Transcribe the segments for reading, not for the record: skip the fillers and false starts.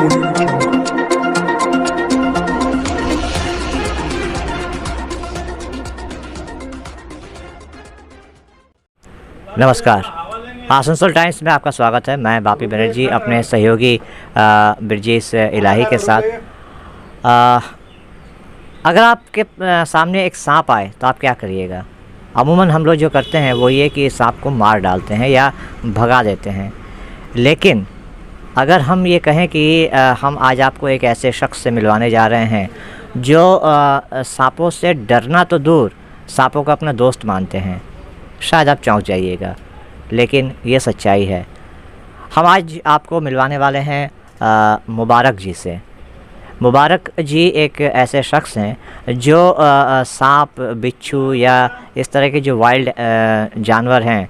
नमस्कार, आसनसोल टाइम्स में आपका स्वागत है। मैं बापी बनर्जी अपने सहयोगी ब्रजेश इलाही के साथ। अगर आपके सामने एक सांप आए तो आप क्या करिएगा? अमूमन हम लोग जो करते हैं वो ये कि सांप को मार डालते हैं या भगा देते हैं। लेकिन अगर हम ये कहें कि हम आज आपको एक ऐसे शख्स से मिलवाने जा रहे हैं जो सांपों से डरना तो दूर, सांपों को अपना दोस्त मानते हैं, शायद आप चौंक जाइएगा, लेकिन ये सच्चाई है। हम आज आपको मिलवाने वाले हैं मुबारक जी से। मुबारक जी एक ऐसे शख्स हैं जो सांप, बिच्छू या इस तरह के जो वाइल्ड जानवर हैं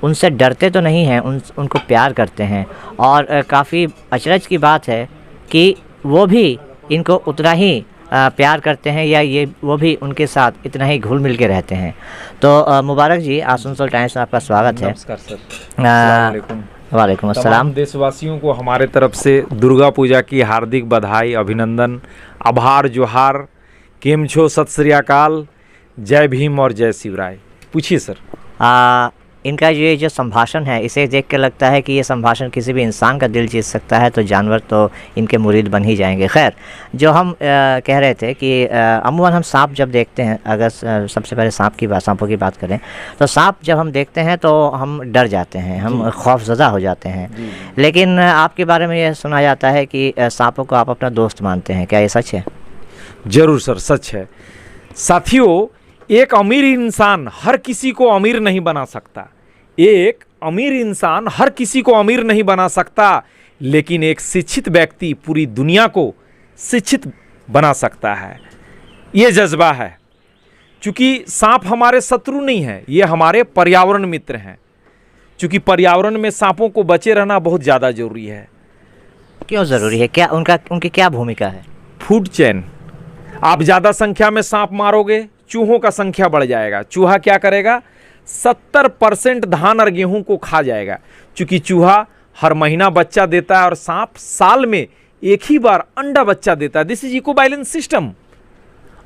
उनसे डरते तो नहीं हैं, उनको प्यार करते हैं। और काफ़ी अचरज की बात है कि वो भी इनको उतना ही प्यार करते हैं या वो भी उनके साथ इतना ही घुल मिल के रहते हैं। तो मुबारक जी, आसनसोल टाइम्स में आपका स्वागत है। नमस्कार सर। वालेकुम अस्सलाम। तमाम देशवासियों को हमारे तरफ से दुर्गा पूजा की हार्दिक बधाई, अभिनंदन, आभार, जोहार, केम छो, सत श्री अकाल, जय भीम और जय शिवराय। पूछिए सर। इनका ये जो संभाषण है, इसे देख के लगता है कि ये संभाषण किसी भी इंसान का दिल जीत सकता है, तो जानवर तो इनके मुरीद बन ही जाएंगे। खैर, जो हम कह रहे थे कि अमूमन हम सांप जब देखते हैं, अगर सबसे पहले सांपों की बात करें तो सांप जब हम देखते हैं तो हम डर जाते हैं, हम खौफज़दा हो जाते हैं। लेकिन आपके बारे में ये सुना जाता है कि सांपों को आप अपना दोस्त मानते हैं, क्या ये सच है? जरूर सर, सच है। साथियों, एक अमीर इंसान हर किसी को अमीर नहीं बना सकता। एक अमीर इंसान हर किसी को अमीर नहीं बना सकता, लेकिन एक शिक्षित व्यक्ति पूरी दुनिया को शिक्षित बना सकता है। ये जज्बा है। क्योंकि सांप हमारे शत्रु नहीं है, ये हमारे पर्यावरण मित्र हैं। क्योंकि पर्यावरण में सांपों को बचे रहना बहुत ज़्यादा जरूरी है। क्यों ज़रूरी है? क्या उनकी क्या भूमिका है? Food chain. आप ज़्यादा संख्या में सांप मारोगे, चूहों का संख्या बढ़ जाएगा। चूहा क्या करेगा? 70% धान और गेहूं को खा जाएगा। क्योंकि चूहा हर महीना बच्चा देता है और सांप साल में एक ही बार अंडा बच्चा देता है। This is eco balance system.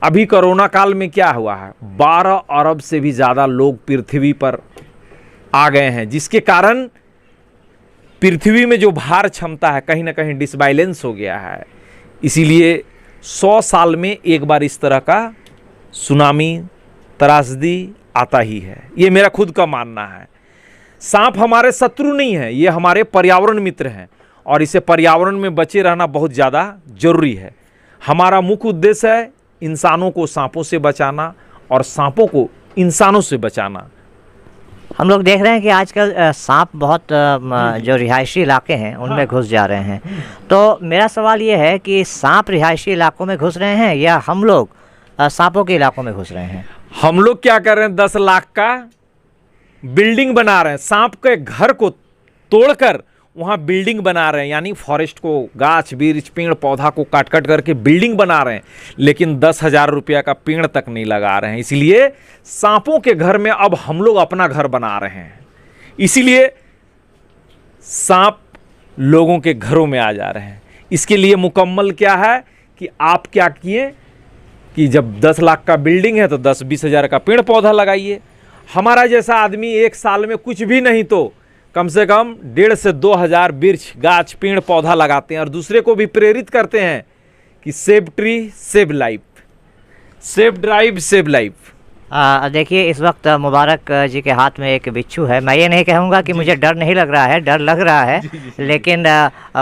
अभी कोरोना काल में क्या हुआ है? 12 अरब से भी ज़्यादा लोग पृथ्वी पर आ गए हैं, जिसके कारण पृथ्वी में जो भार क्षमता है कहीं ना कहीं डिसबैलेंस हो गया है। इसीलिए 100 साल में एक बार इस तरह का सुनामी, त्रासदी आता ही है। ये मेरा खुद का मानना है। सांप हमारे शत्रु नहीं है, ये हमारे पर्यावरण मित्र हैं और इसे पर्यावरण में बचे रहना बहुत ज़्यादा जरूरी है। हमारा मुख्य उद्देश्य है इंसानों को सांपों से बचाना और सांपों को इंसानों से बचाना। हम लोग देख रहे हैं कि आजकल सांप बहुत जो रिहायशी इलाके हैं उनमें घुस जा रहे हैं। तो मेरा सवाल ये है कि सांप रिहायशी इलाकों में घुस रहे हैं या हम लोग सांपों के इलाकों में घुस रहे हैं? हम लोग क्या कर रहे हैं? 10 लाख का बिल्डिंग बना रहे हैं। सांप के घर को तोड़कर वहां बिल्डिंग बना रहे हैं, यानी फॉरेस्ट को, गाछ वृक्ष, पेड़ पौधा को काट काट करके बिल्डिंग बना रहे हैं। लेकिन 10,000 रुपया का पेड़ तक नहीं लगा रहे हैं। इसीलिए सांपों के घर में अब हम लोग अपना घर बना रहे हैं। इसीलिए सांप लोगों के घरों में आ जा रहे हैं। इसके लिए मुकम्मल क्या है कि आप क्या किए कि जब 10 लाख का बिल्डिंग है तो 10-20 हज़ार का पेड़ पौधा लगाइए। हमारा जैसा आदमी एक साल में कुछ भी नहीं तो कम से कम 1,500 से 2,000 वृक्ष, गाछ, पेड़ पौधा लगाते हैं और दूसरे को भी प्रेरित करते हैं कि save tree save life, save drive save life. देखिए, इस वक्त मुबारक जी के हाथ में एक बिच्छू है। मैं ये नहीं कहूँगा कि मुझे डर नहीं लग रहा है, डर लग रहा है। लेकिन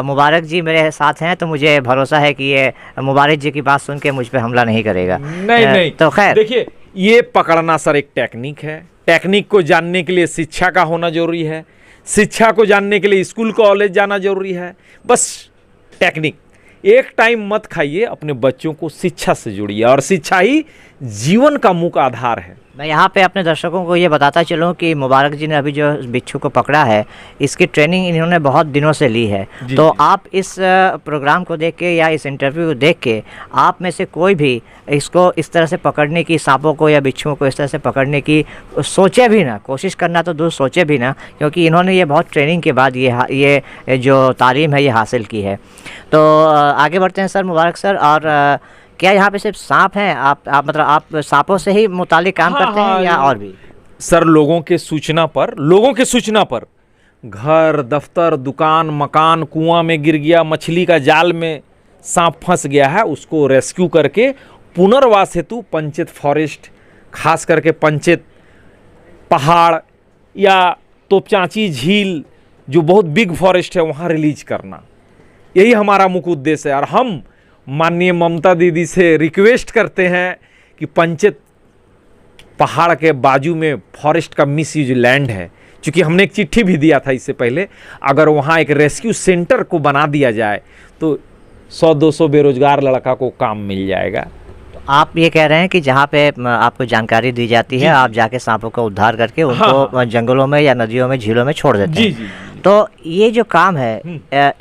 मुबारक जी मेरे साथ हैं तो मुझे भरोसा है कि ये मुबारक जी की बात सुन के मुझ पे हमला नहीं करेगा। नहीं। तो खैर, देखिए, ये पकड़ना सर एक टेक्निक है। टेक्निक को जानने के लिए शिक्षा का होना जरूरी है। शिक्षा को जानने के लिए स्कूल कॉलेज जाना जरूरी है। बस टेक्निक एक टाइम मत खाइए, अपने बच्चों को शिक्षा से जोड़िए और शिक्षा ही जीवन का मुख्य आधार है। मैं यहाँ पे अपने दर्शकों को ये बताता चलूँ कि मुबारक जी ने अभी जो बिच्छू को पकड़ा है, इसकी ट्रेनिंग इन्होंने बहुत दिनों से ली है। तो आप इस प्रोग्राम को देख के या इस इंटरव्यू को देख के आप में से कोई भी इसको इस तरह से पकड़ने की, सांपों को या बिच्छुओं को इस तरह से पकड़ने की सोचे भी ना, कोशिश करना तो दूर, सोचे भी ना, क्योंकि इन्होंने ये बहुत ट्रेनिंग के बाद ये जो तालीम है ये हासिल की है। तो आगे बढ़ते हैं सर, मुबारक सर। और क्या यहाँ पे सिर्फ सांप हैं? आप मतलब आप सांपों से ही मुतालिक काम करते हैं या और भी? सर, लोगों के सूचना पर घर, दफ्तर, दुकान, मकान, कुआं में गिर गया, मछली का जाल में सांप फंस गया है, उसको रेस्क्यू करके पुनर्वास हेतु पंचेत फॉरेस्ट, खास करके पंचेत पहाड़ या तोपचांची झील जो बहुत बिग फॉरेस्ट है वहाँ रिलीज करना, यही हमारा मुख्य उद्देश्य है। और हम माननीय ममता दीदी से रिक्वेस्ट करते हैं कि पंचेत पहाड़ के बाजू में फॉरेस्ट का मिसयूज लैंड है, क्योंकि हमने एक चिट्ठी भी दिया था इससे पहले, अगर वहाँ एक रेस्क्यू सेंटर को बना दिया जाए तो 100-200 बेरोजगार लड़का को काम मिल जाएगा। तो आप ये कह रहे हैं कि जहाँ पे आपको जानकारी दी जाती है, आप जाके सांपों का उद्धार करके उनको जंगलों में या नदियों में, झीलों में छोड़ देते हैं। जी। तो ये जो काम है,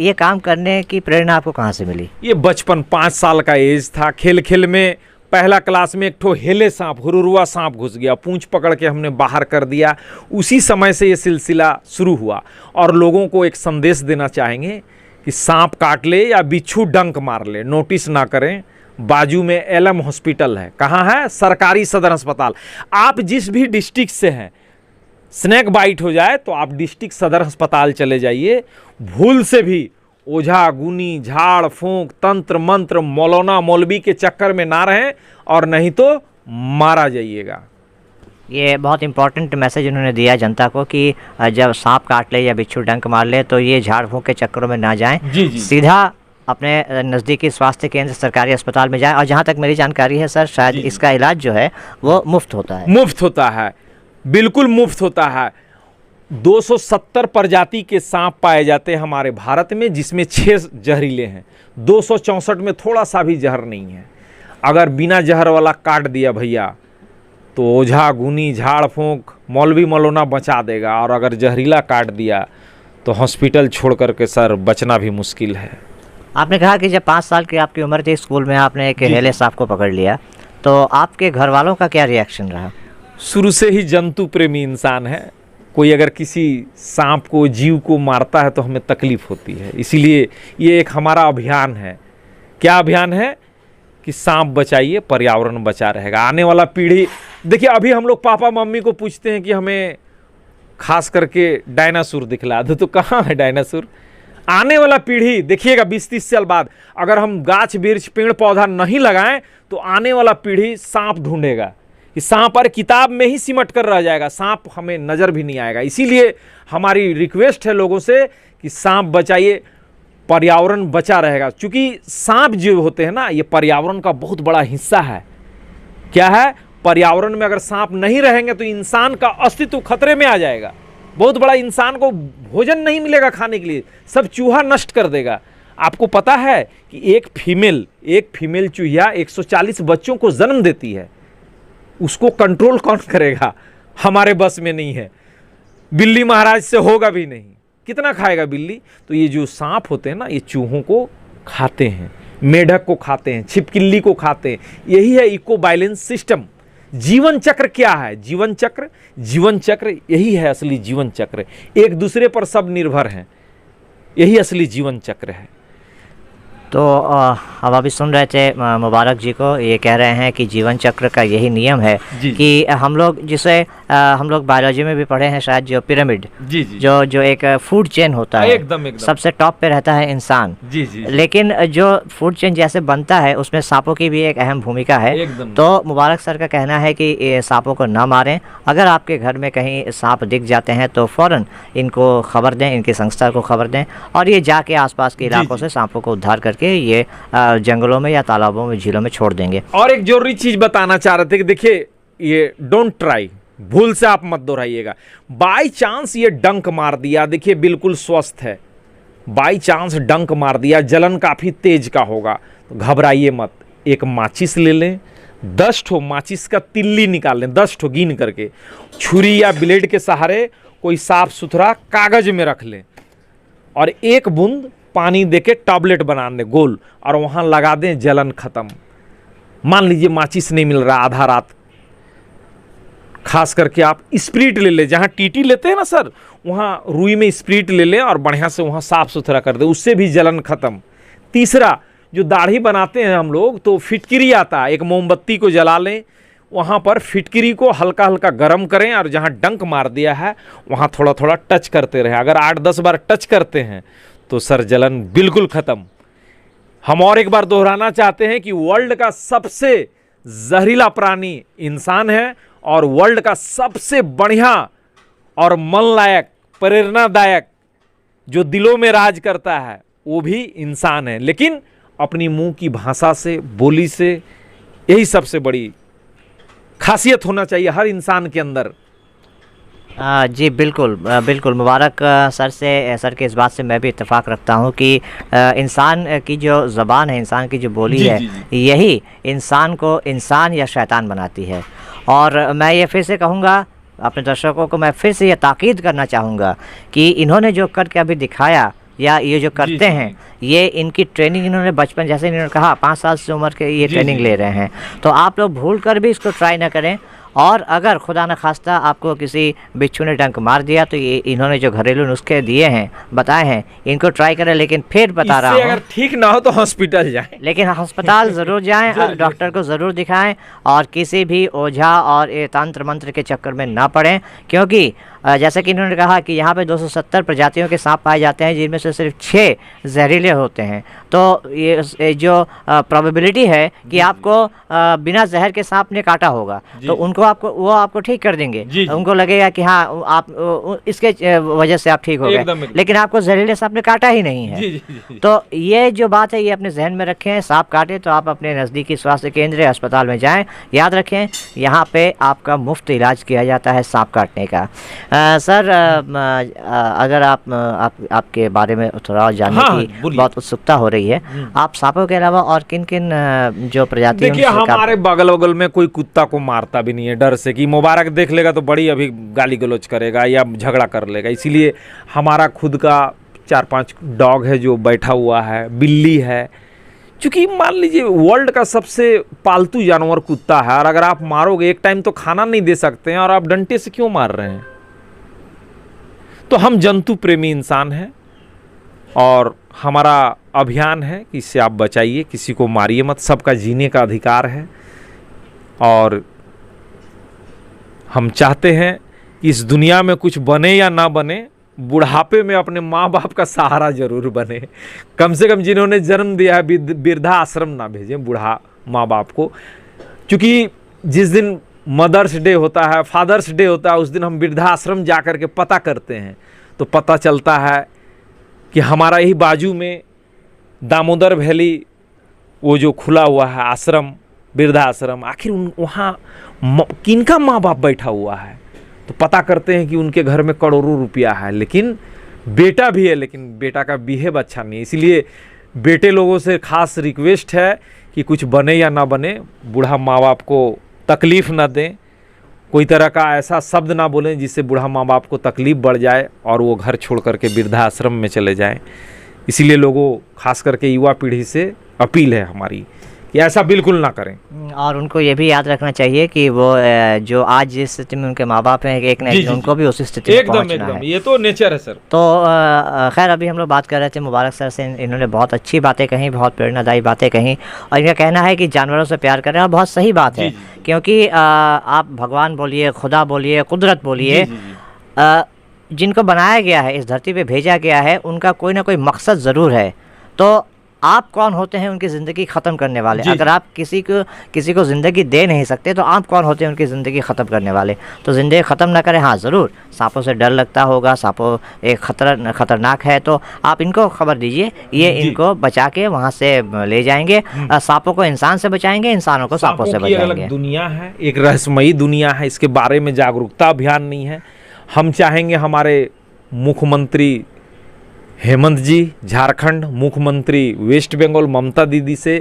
ये काम करने की प्रेरणा आपको कहाँ से मिली? ये बचपन, 5 साल का एज था, खेल खेल में पहला क्लास में एक ठो हेले सांप, हुरुरुआ सांप घुस गया, पूंछ पकड़ के हमने बाहर कर दिया। उसी समय से ये सिलसिला शुरू हुआ। और लोगों को एक संदेश देना चाहेंगे कि सांप काट ले या बिच्छू डंक मार ले, नोटिस ना करें। बाजू में एलएम हॉस्पिटल है, कहाँ है? सरकारी सदर अस्पताल। आप जिस भी डिस्ट्रिक्ट से हैं, स्नैक बाइट हो जाए तो आप डिस्ट्रिक्ट सदर अस्पताल चले जाइए। भूल से भी ओझा गुनी, झाड़ फूंक, तंत्र मंत्र, मौलाना मौलवी के चक्कर में ना रहें, और नहीं तो मारा जाइएगा। ये बहुत इंपॉर्टेंट मैसेज उन्होंने दिया जनता को कि जब सांप काट ले या बिच्छू डंक मार ले तो ये झाड़ फूंक के चक्करों में ना जाएं, जी। सीधा अपने नज़दीकी स्वास्थ्य केंद्र, सरकारी अस्पताल में जाएं। और जहाँ तक मेरी जानकारी है सर, शायद इसका इलाज जो है वो मुफ्त होता है। मुफ्त होता है, बिल्कुल मुफ्त होता है। 270 प्रजाति के सांप पाए जाते हैं हमारे भारत में, जिसमें 6 जहरीले हैं। 264 में थोड़ा सा भी जहर नहीं है। अगर बिना जहर वाला काट दिया भैया तो ओझा गुनी, झाड़ फूंक, मौलवी मौलाना बचा देगा, और अगर जहरीला काट दिया तो हॉस्पिटल छोड़ करके सर बचना भी मुश्किल है। आपने कहा कि जब 5 साल की आपकी उम्र थी, स्कूल में आपने एक हेले सांप को पकड़ लिया, तो आपके घर वालों का क्या रिएक्शन रहा? शुरू से ही जंतु प्रेमी इंसान है। कोई अगर किसी सांप को, जीव को मारता है तो हमें तकलीफ होती है। इसीलिए ये एक हमारा अभियान है। क्या अभियान है? कि सांप बचाइए, पर्यावरण बचा रहेगा। आने वाला पीढ़ी, देखिए अभी हम लोग पापा मम्मी को पूछते हैं कि हमें खास करके डायनासोर दिखला दो, तो कहाँ है डायनासोर? आने वाला पीढ़ी देखिएगा 20-30 साल बाद अगर हम गाछ वृक्ष पेड़ पौधा नहीं लगाएं तो आने वाला पीढ़ी सांप ढूंढेगा कि सांप पर किताब में ही सिमट कर रह जाएगा, सांप हमें नज़र भी नहीं आएगा। इसीलिए हमारी रिक्वेस्ट है लोगों से कि सांप बचाइए, पर्यावरण बचा रहेगा। क्योंकि सांप जो होते हैं ना, ये पर्यावरण का बहुत बड़ा हिस्सा है। क्या है? पर्यावरण में अगर सांप नहीं रहेंगे तो इंसान का अस्तित्व खतरे में आ जाएगा। बहुत बड़ा, इंसान को भोजन नहीं मिलेगा खाने के लिए, सब चूहा नष्ट कर देगा। आपको पता है कि एक फीमेल चूहिया 140 बच्चों को जन्म देती है, उसको कंट्रोल कौन करेगा? हमारे बस में नहीं है। बिल्ली महाराज से होगा भी नहीं, कितना खाएगा बिल्ली? तो ये जो सांप होते हैं ना, ये चूहों को खाते हैं, मेढक को खाते हैं, छिपकली को खाते हैं। यही है इको बैलेंस सिस्टम। जीवन चक्र क्या है? जीवन चक्र यही है असली जीवन चक्र। एक दूसरे पर सब निर्भर हैं, यही असली जीवन चक्र है। तो अब अभी सुन रहे थे मुबारक जी को, ये कह रहे हैं कि जीवन चक्र का यही नियम है कि हम लोग जिसे हम लोग बायोलॉजी में भी पढ़े हैं शायद, जो पिरामिड, जो एक फूड चेन होता है, एकदम सबसे टॉप पे रहता है इंसान। लेकिन जो फूड चेन जैसे बनता है उसमें सांपों की भी एक अहम भूमिका है। तो मुबारक सर का कहना है कि सांपों को ना मारें। अगर आपके घर में कहीं सांप दिख जाते हैं तो फ़ौरन इनको खबर दें, इनकी संस्था को खबर दें, और ये जाके आसपास के इलाकों से सांपों को उद्धार करके ये जंगलों में या तालाबों में, झीलों में छोड़ देंगे। और एक जरूरी चीज बताना चाह रहे थे कि देखिए, ये डोंट ट्राई, भूल से आप मत दोहराइएगा। बाई चांस ये डंक मार दिया, देखिए बिल्कुल स्वस्थ है, बाई चांस डंक मार दिया, जलन काफी तेज का होगा, तो घबराइए मत। एक माचिस ले लें, 10 ठो माचिस का तिल्ली निकाल लें, 10 ठो गिन करके, छुरी या ब्लेड के सहारे कोई साफ सुथरा कागज में रख लें और 1 बूंद पानी देके टैबलेट बना दें गोल और वहाँ लगा दें, जलन खत्म। मान लीजिए माचिस नहीं मिल रहा आधा रात, खास करके आप स्प्रिट ले लें, जहाँ टीटी लेते हैं ना सर, वहाँ रुई में स्प्रिट ले लें और बढ़िया से वहाँ साफ सुथरा कर दें, उससे भी जलन खत्म। तीसरा, जो दाढ़ी बनाते हैं हम लोग तो फिटकिरी आता है, एक मोमबत्ती को जला लें, वहाँ पर फिटकिरी को हल्का हल्का गर्म करें और जहाँ डंक मार दिया है वहाँ थोड़ा थोड़ा टच करते रहें। अगर 8-10 बार टच करते हैं तो सर जलन बिल्कुल ख़त्म। हम और एक बार दोहराना चाहते हैं कि वर्ल्ड का सबसे जहरीला प्राणी इंसान है और वर्ल्ड का सबसे बढ़िया और मन लायक, प्रेरणादायक, जो दिलों में राज करता है वो भी इंसान है, लेकिन अपनी मुंह की भाषा से, बोली से, यही सबसे बड़ी खासियत होना चाहिए हर इंसान के अंदर। जी बिल्कुल, बिल्कुल मुबारक सर के इस बात से मैं भी इत्तेफाक रखता हूँ कि इंसान की जो ज़बान है, इंसान की जो बोली है, यही इंसान को इंसान या शैतान बनाती है। और मैं ये फिर से कहूँगा, अपने दर्शकों को मैं फिर से ये ताकीद करना चाहूँगा कि इन्होंने जो करके अभी दिखाया या ये जो करते हैं, ये इनकी ट्रेनिंग इन्होंने बचपन, जैसे इन्होंने कहा 5 साल से उम्र के ये ट्रेनिंग ले रहे हैं। तो आप लोग भूल कर भी इसको ट्राई ना करें। और अगर खुदा न खास्ता आपको किसी बिच्छू ने डंक मार दिया तो ये इन्होंने जो घरेलू नुस्खे दिए हैं, बताए हैं, इनको ट्राई करें। लेकिन फिर बता रहा हूँ, अगर ठीक ना हो तो हॉस्पिटल जाएं। लेकिन अस्पताल ज़रूर जाएं, डॉक्टर को ज़रूर दिखाएं और किसी भी ओझा और ये तंत्र मंत्र के चक्कर में ना पड़ें। क्योंकि जैसे कि इन्होंने कहा कि यहाँ पे 270 प्रजातियों के सांप पाए जाते हैं, जिनमें से सिर्फ 6 जहरीले होते हैं। तो ये जो प्रोबेबिलिटी है कि आपको बिना जहर के सांप ने काटा होगा तो वो आपको ठीक कर देंगे। उनको लगेगा कि हाँ आप इसके वजह से आप ठीक हो गए, लेकिन आपको जहरीले सांप ने काटा ही नहीं है। तो ये जो बात है ये अपने जहन में रखें। सांप काटे तो आप अपने नज़दीकी स्वास्थ्य केंद्र या अस्पताल में जाएं। याद रखें, यहाँ पे आपका मुफ्त इलाज किया जाता है सांप काटने का। सर अगर आपके बारे में थोड़ा जानने की बहुत उत्सुकता हो रही है, आप सांपों के अलावा और किन किन जो प्रजातियों, देखिए हमारे बगल में कोई कुत्ता को मारता भी नहीं है डर से कि मुबारक देख लेगा तो बड़ी अभी गाली गलौज करेगा या झगड़ा कर लेगा। इसीलिए हमारा खुद का 4-5 डॉग है जो बैठा हुआ है, बिल्ली है। चूँकि मान लीजिए वर्ल्ड का सबसे पालतू जानवर कुत्ता है और अगर आप मारोगे, एक टाइम तो खाना नहीं दे सकते हैं और आप डंटे से क्यों मार रहे हैं? तो हम जंतु प्रेमी इंसान हैं और हमारा अभियान है कि इससे आप बचाइए, किसी को मारिए मत, सबका जीने का अधिकार है। और हम चाहते हैं कि इस दुनिया में कुछ बने या ना बने, बुढ़ापे में अपने माँ बाप का सहारा जरूर बने। कम से कम जिन्होंने जन्म दिया है वृद्धा आश्रम ना भेजें बूढ़ा माँ बाप को। क्योंकि जिस दिन मदर्स डे होता है, फादर्स डे होता है, उस दिन हम वृद्धाश्रम जा कर के पता करते हैं तो पता चलता है कि हमारा ही बाजू में दामोदर वैली वो जो खुला हुआ है आश्रम, वृद्धाश्रम, आखिर वहाँ किनका माँ बाप बैठा हुआ है। तो पता करते हैं कि उनके घर में करोड़ों रुपया है, लेकिन बेटा भी है, लेकिन बेटा का बिहेव अच्छा नहीं है। इसलिए बेटे लोगों से खास रिक्वेस्ट है कि कुछ बने या ना बने, बूढ़ा माँ बाप को तकलीफ़ ना दें, कोई तरह का ऐसा शब्द ना बोलें जिससे बूढ़ा माँ बाप को तकलीफ़ बढ़ जाए और वो घर छोड़ करके वृद्धाश्रम में चले जाएं। इसीलिए लोगों, खास करके युवा पीढ़ी से अपील है हमारी कि ऐसा बिल्कुल ना करें। और उनको ये भी याद रखना चाहिए कि वो जो आज जिस स्थिति में उनके माँ बाप हैं, एक न एक उनको भी उसी स्थिति में पहुंचना है। ये तो नेचर है सर। तो खैर अभी हम लोग बात कर रहे थे मुबारक सर से, इन्होंने बहुत अच्छी बातें कहीं, बहुत प्रेरणादायी बातें कहीं और इनका कहना है कि जानवरों से प्यार करें और बहुत सही बात है। क्योंकि आप भगवान बोलिए, खुदा बोलिए, कुदरत बोलिए, जिनको बनाया गया है, इस धरती पे भेजा गया है, उनका कोई ना कोई मकसद ज़रूर है। तो आप कौन होते हैं उनकी ज़िंदगी ख़त्म करने वाले? अगर आप किसी को ज़िंदगी दे नहीं सकते तो आप कौन होते हैं उनकी ज़िंदगी ख़त्म करने वाले? तो ज़िंदगी ख़त्म ना करें। हाँ ज़रूर, सांपों से डर लगता होगा, सांपों एक ख़तरनाक है, तो आप इनको खबर दीजिए, ये इनको बचा के वहाँ से ले जाएंगे। सांपों को इंसान से बचाएंगे, इंसानों को सांपों से बचाएंगे। अलग दुनिया है, एक रहस्यमयी दुनिया है, इसके बारे में जागरूकता अभियान नहीं है। हम चाहेंगे हमारे मुख्यमंत्री हेमंत जी झारखंड, मुख्यमंत्री वेस्ट बंगाल ममता दीदी से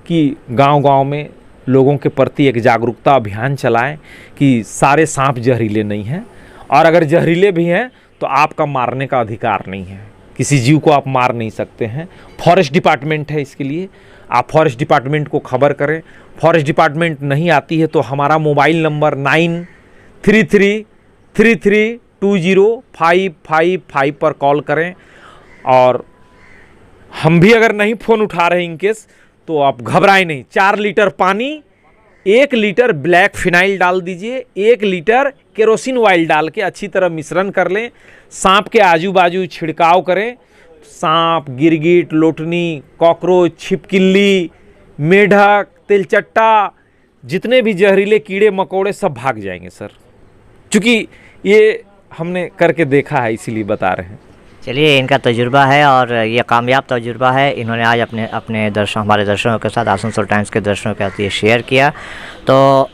कि गांव-गांव में लोगों के प्रति एक जागरूकता अभियान चलाएं कि सारे सांप जहरीले नहीं हैं, और अगर जहरीले भी हैं तो आपका मारने का अधिकार नहीं है, किसी जीव को आप मार नहीं सकते हैं। फॉरेस्ट डिपार्टमेंट है इसके लिए, आप फॉरेस्ट डिपार्टमेंट को खबर करें। फॉरेस्ट डिपार्टमेंट नहीं आती है तो हमारा मोबाइल नंबर 9333332055 पर कॉल करें। और हम भी अगर नहीं फ़ोन उठा रहे इनकेस, तो आप घबराएं नहीं। 4 लीटर पानी, 1 लीटर ब्लैक फिनाइल डाल दीजिए, 1 लीटर केरोसिन ऑयल डाल के अच्छी तरह मिश्रण कर लें। सांप के आजू बाजू छिड़काव करें। सांप, गिरगिट, लोटनी, कॉकरोच, छिपकिली, मेढक, तिलचट्टा, जितने भी जहरीले कीड़े मकोड़े सब भाग जाएंगे सर, क्योंकि ये हमने करके देखा है, इसीलिए बता रहे हैं। चलिए, इनका तजुर्बा है और ये कामयाब तजुर्बा है। इन्होंने आज अपने हमारे दर्शकों के साथ, आसनसोल टाइम्स के दर्शकों के साथ ये शेयर किया। तो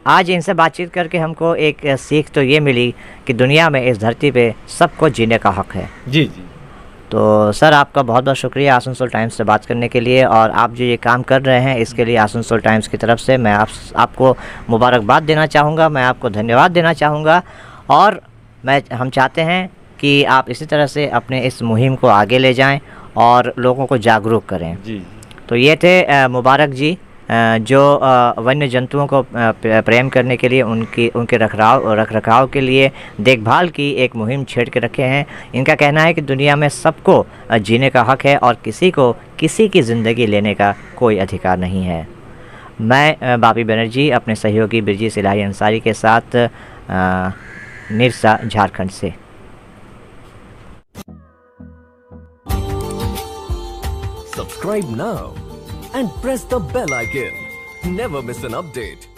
आज इनसे बातचीत करके हमको एक सीख तो ये मिली कि दुनिया में, इस धरती पे सबको जीने का हक है। जी जी। तो सर, आपका बहुत बहुत शुक्रिया आसनसोल टाइम्स से बात करने के लिए, और आप जो ये काम कर रहे हैं इसके लिए आसनसोल टाइम्स की तरफ से मैं आपको मुबारकबाद देना चाहूँगा, मैं आपको धन्यवाद देना चाहूँगा। और हम चाहते हैं कि आप इसी तरह से अपने इस मुहिम को आगे ले जाएं और लोगों को जागरूक करें। जी। तो ये थे मुबारक जी, जो वन्य जंतुओं को प्रेम करने के लिए, उनके रखरखाव के लिए, देखभाल की एक मुहिम छेड़ के रखे हैं। इनका कहना है कि दुनिया में सबको जीने का हक है और किसी को किसी की ज़िंदगी लेने का कोई अधिकार नहीं है। मैं बापी बनर्जी अपने सहयोगी बिरजीस इलाही अंसारी के साथ निरसा, झारखंड से। Subscribe now and press the bell icon. Never miss an update.